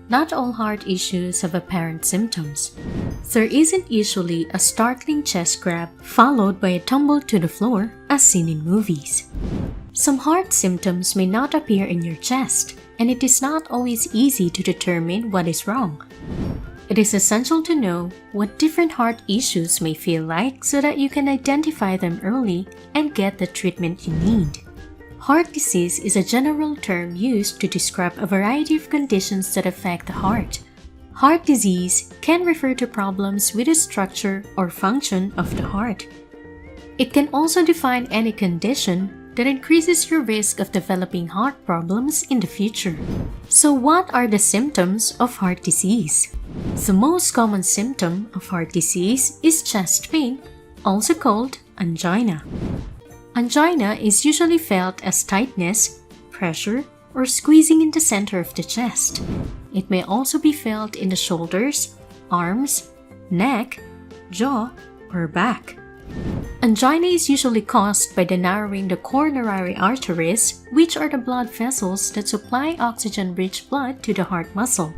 Not all heart issues have apparent symptoms. There isn't usually a startling chest grab followed by a tumble to the floor as seen in movies. Some heart symptoms may not appear in your chest, and it is not always easy to determine what is wrong. It is essential to know what different heart issues may feel like so that you can identify them early and get the treatment you need. Heart disease is a general term used to describe a variety of conditions that affect the heart. Heart disease can refer to problems with the structure or function of the heart. It can also define any condition that increases your risk of developing heart problems in the future. So what are the symptoms of heart disease? The most common symptom of heart disease is chest pain, also called angina. Angina is usually felt as tightness, pressure, or squeezing in the center of the chest. It may also be felt in the shoulders, arms, neck, jaw, or back. Angina is usually caused by the narrowing the coronary arteries, which are the blood vessels that supply oxygen-rich blood to the heart muscle.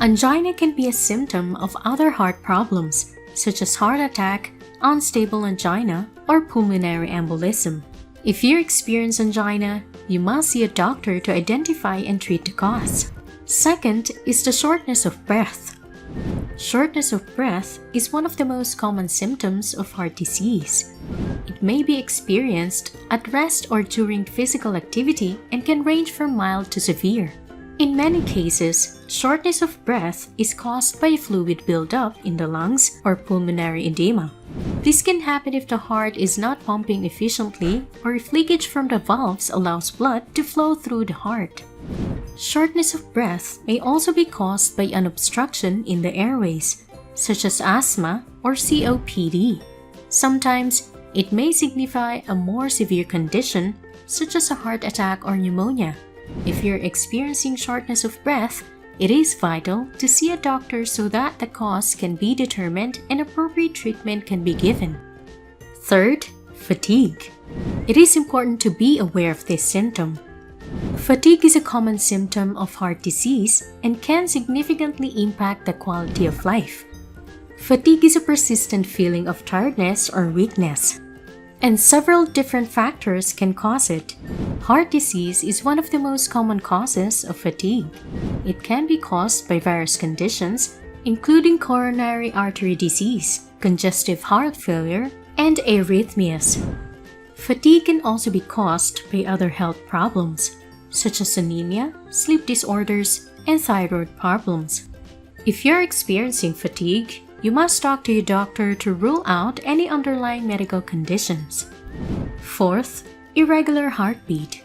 Angina can be a symptom of other heart problems, such as heart attack, unstable angina, or pulmonary embolism. If you experience angina, you must see a doctor to identify and treat the cause. Second is the shortness of breath. Shortness of breath is one of the most common symptoms of heart disease. It may be experienced at rest or during physical activity and can range from mild to severe. In many cases, shortness of breath is caused by a fluid buildup in the lungs or pulmonary edema. This can happen if the heart is not pumping efficiently or if leakage from the valves allows blood to flow through the heart. Shortness of breath may also be caused by an obstruction in the airways, such as asthma or COPD. Sometimes, it may signify a more severe condition, such as a heart attack or pneumonia. If you're experiencing shortness of breath, it is vital to see a doctor so that the cause can be determined and appropriate treatment can be given. Third, fatigue. It is important to be aware of this symptom. Fatigue is a common symptom of heart disease and can significantly impact the quality of life. Fatigue is a persistent feeling of tiredness or weakness, and several different factors can cause it. Heart disease is one of the most common causes of fatigue. It can be caused by various conditions, including coronary artery disease, congestive heart failure, and arrhythmias. Fatigue can also be caused by other health problems, such as anemia, sleep disorders, and thyroid problems. If you're experiencing fatigue, you must talk to your doctor to rule out any underlying medical conditions. Fourth, irregular heartbeat.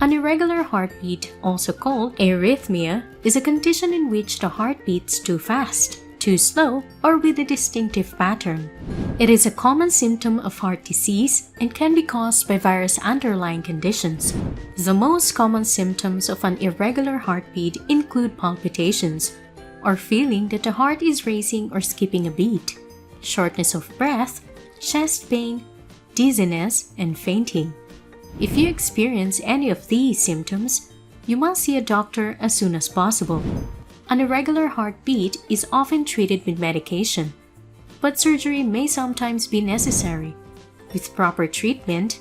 An irregular heartbeat, also called arrhythmia, is a condition in which the heart beats too fast, too slow, or with a distinctive pattern. It is a common symptom of heart disease and can be caused by various underlying conditions. The most common symptoms of an irregular heartbeat include palpitations, or feeling that the heart is racing or skipping a beat, shortness of breath, chest pain, dizziness, and fainting. If you experience any of these symptoms, you must see a doctor as soon as possible. An irregular heartbeat is often treated with medication, but surgery may sometimes be necessary. With proper treatment,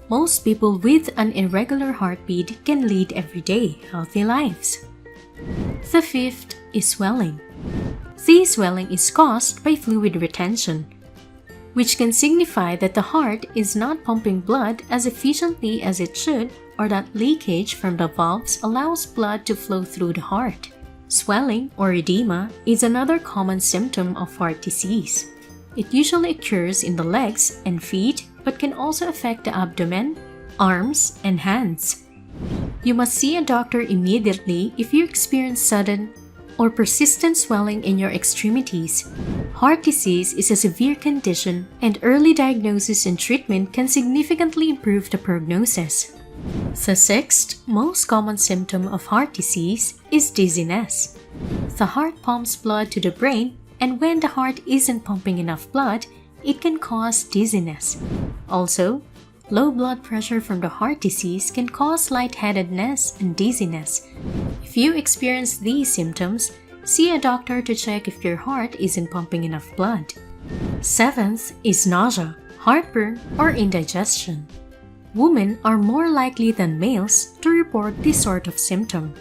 most people with an irregular heartbeat can lead everyday, healthy lives. The fifth is swelling. This swelling is caused by fluid retention, which can signify that the heart is not pumping blood as efficiently as it should, or that leakage from the valves allows blood to flow through the heart. Swelling or edema is another common symptom of heart disease. It usually occurs in the legs and feet, but can also affect the abdomen, arms, and hands. You must see a doctor immediately if you experience sudden or persistent swelling in your extremities. Heart disease is a severe condition, and early diagnosis and treatment can significantly improve the prognosis. The sixth most common symptom of heart disease is dizziness. The heart pumps blood to the brain, and when the heart isn't pumping enough blood, it can cause dizziness. Also, Low blood pressure from the heart disease can cause lightheadedness and dizziness. If you experience these symptoms, see a doctor to check if your heart isn't pumping enough blood. 7th is nausea, heartburn, or indigestion. Women are more likely than males to report this sort of symptom.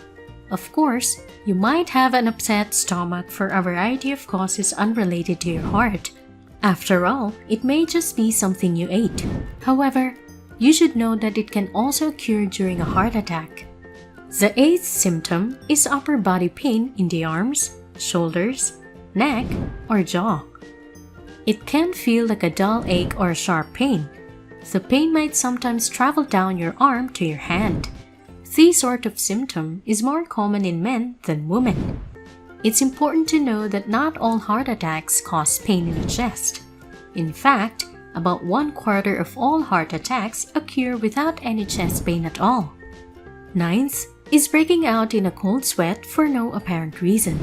Of course, you might have an upset stomach for a variety of causes unrelated to your heart. After all, it may just be something you ate. However, you should know that it can also occur during a heart attack. The 8th symptom is upper body pain in the arms, shoulders, neck, or jaw. It can feel like a dull ache or a sharp pain. The pain might sometimes travel down your arm to your hand. This sort of symptom is more common in men than women. It's important to know that not all heart attacks cause pain in the chest. In fact, about 1/4 of all heart attacks occur without any chest pain at all. 9th is breaking out in a cold sweat for no apparent reason.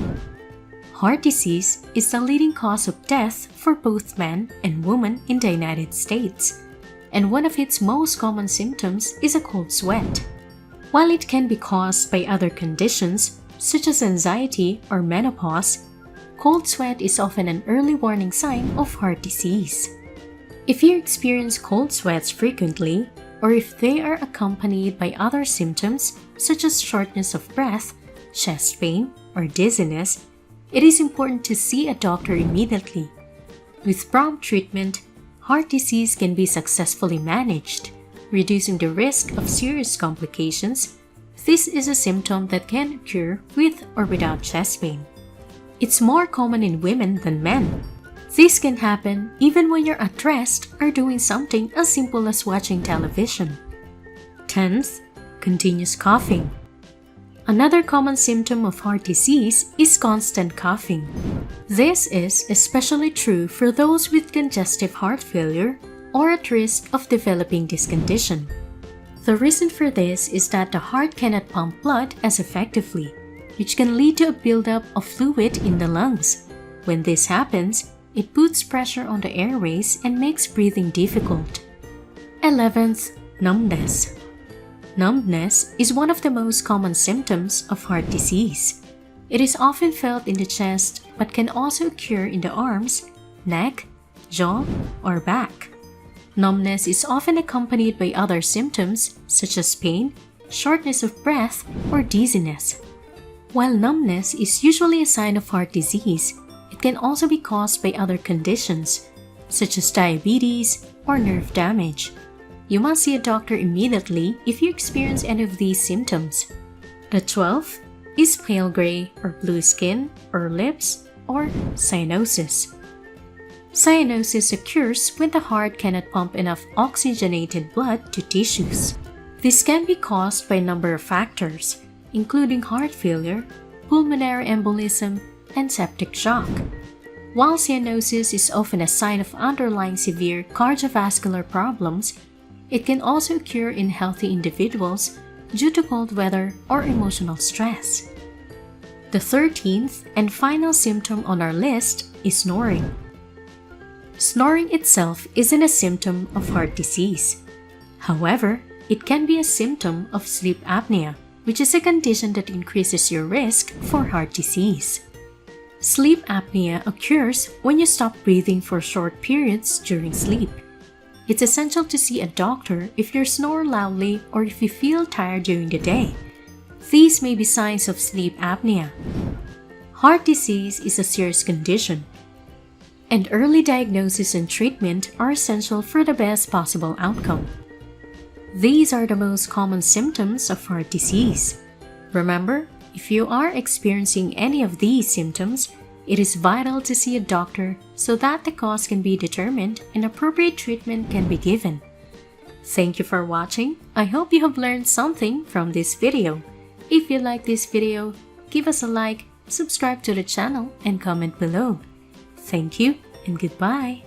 Heart disease is the leading cause of death for both men and women in the United States, and one of its most common symptoms is a cold sweat. While it can be caused by other conditions, such as anxiety or menopause, cold sweat is often an early warning sign of heart disease. If you experience cold sweats frequently, or if they are accompanied by other symptoms such as shortness of breath, chest pain, or dizziness, it is important to see a doctor immediately. With prompt treatment, heart disease can be successfully managed, reducing the risk of serious complications. This is a symptom that can occur with or without chest pain. It's more common in women than men. This can happen even when you're at rest or doing something as simple as watching television. 10th, continuous coughing. Another common symptom of heart disease is constant coughing. This is especially true for those with congestive heart failure or at risk of developing this condition. The reason for this is that the heart cannot pump blood as effectively, which can lead to a buildup of fluid in the lungs. When this happens, it puts pressure on the airways and makes breathing difficult. 11th, numbness. Numbness is one of the most common symptoms of heart disease. It is often felt in the chest but can also occur in the arms, neck, jaw, or back. Numbness is often accompanied by other symptoms such as pain, shortness of breath, or dizziness. While numbness is usually a sign of heart disease, it can also be caused by other conditions such as diabetes or nerve damage. You must see a doctor immediately if you experience any of these symptoms. The 12th is pale gray or blue skin or lips or cyanosis. Cyanosis occurs when the heart cannot pump enough oxygenated blood to tissues. This can be caused by a number of factors, including heart failure, pulmonary embolism, and septic shock. While cyanosis is often a sign of underlying severe cardiovascular problems, it can also occur in healthy individuals due to cold weather or emotional stress. The 13th and final symptom on our list is snoring. Snoring itself isn't a symptom of heart disease. However, it can be a symptom of sleep apnea, which is a condition that increases your risk for heart disease. Sleep apnea occurs when you stop breathing for short periods during sleep. It's essential to see a doctor if you snore loudly or if you feel tired during the day. These may be signs of sleep apnea. Heart disease is a serious condition, and early diagnosis and treatment are essential for the best possible outcome. These are the most common symptoms of heart disease. Remember, if you are experiencing any of these symptoms, it is vital to see a doctor so that the cause can be determined and appropriate treatment can be given. Thank you for watching. I hope you have learned something from this video. If you like this video, give us a like, subscribe to the channel, and comment below. Thank you and goodbye.